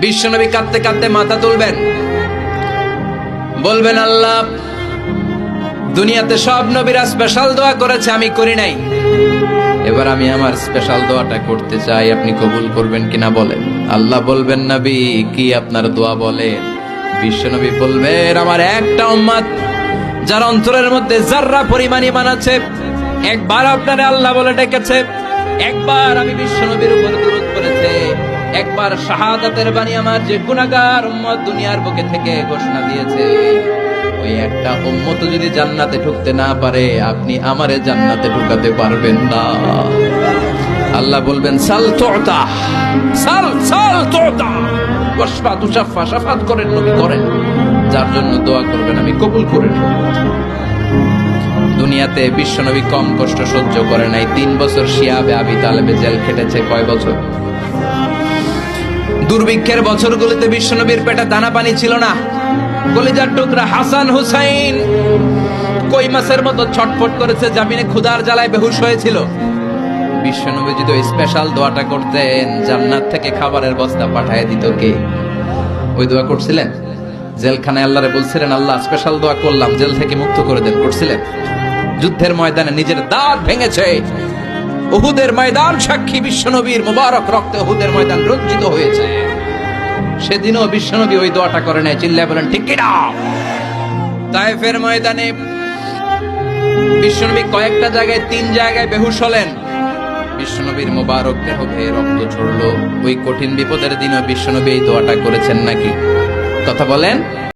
বিশ্বনবী কাঁদতে কাঁদতে মাথা তুলবেন, বলবেন আল্লাহ, দুনিয়াতে সব নবীরা স্পেশাল দোয়া করেছে, আমি করি নাই, এবার আমি আমার স্পেশাল দোয়াটা করতে চাই, আপনি কবুল করবেন কিনা বলেন। আল্লাহ বলবেন, নবী কি আপনার দোয়া বলেন? বিশ্বনবী বলবেন, আমার একটা উম্মত যার অন্তরের মধ্যে যাররা পরিমাণ ঈমান আছে, একবার আপনারে আল্লাহ বলে ডেকেছে, একবার আমি বিশ্বনবীর উপর দুরূদ পড়েছে, একবার শাহাদাতের বাণী আমার যে গুনাহগার উম্মত দুনিয়ার বুকে থেকে ঘোষণা দিয়েছে, ওই একটা উম্মত যদি জান্নাতে ঢুকতে না পারে, আপনি আমারে জান্নাতে ঢুকাতে পারবেন না। আল্লাহ বলবেন, সাল তুতা, সাল সাল তুতা, ওয়াশফা তুশাফা, শাফাত করেন নবী করেন, যার জন্য দোয়া করবেন আমি কবুল করে নেব। দুনিয়াতে বিশ্বনবী কম কষ্ট সহ্য করে নাই। 3 বছর শিয়াবে আবি তালেবে জেল খেটেছে। কয় বছর? দুর্ভিক্ষের বছরগুলোতে বিশ্বনবীর পেটে দানা পানি ছিল না। কলিজার টুকরা হাসান হুসাইন কই মাছের মতো ছটফট করেছে, জামিনে ক্ষুধার জ্বালায় বেহুশ হয়েছিল। বিশ্বনবী যদি ওই স্পেশাল দোয়াটা করতেন, জান্নাত থেকে খাবারের বস্তা পাঠিয়ে দিত কে? ওই দোয়া করছিলেন? জেলখানায় আল্লাহরে বলছিলেন, আল্লাহ স্পেশাল দোয়া করলাম, জেল থেকে মুক্ত করে দেন, করছিলেন? যুদ্ধের ময়দানে নিজের দাঁত ভেঙেছে, উহুদের ময়দান সাক্ষী, বিশ্বনবীর মুবারক রক্তে উহুদের ময়দান রঞ্জিত হয়েছে। সেদিনও বিশ্বনবী ওই দোয়াটা করে নাই। চিল্লায় বলেন ঠিক কিনা? তায়েফের ময়দানে বিশ্বনবী কয়েকটা জায়গায়, 3 জায়গায় বেহুশ হলেন। বিশ্বনবীর মুবারক দেহ বেয়ে রক্ত ঝরলো। ওই কঠিন বিপদের দিনও বিশ্বনবী এই দোয়াটা করেছেন নাকি? কথা বলেন।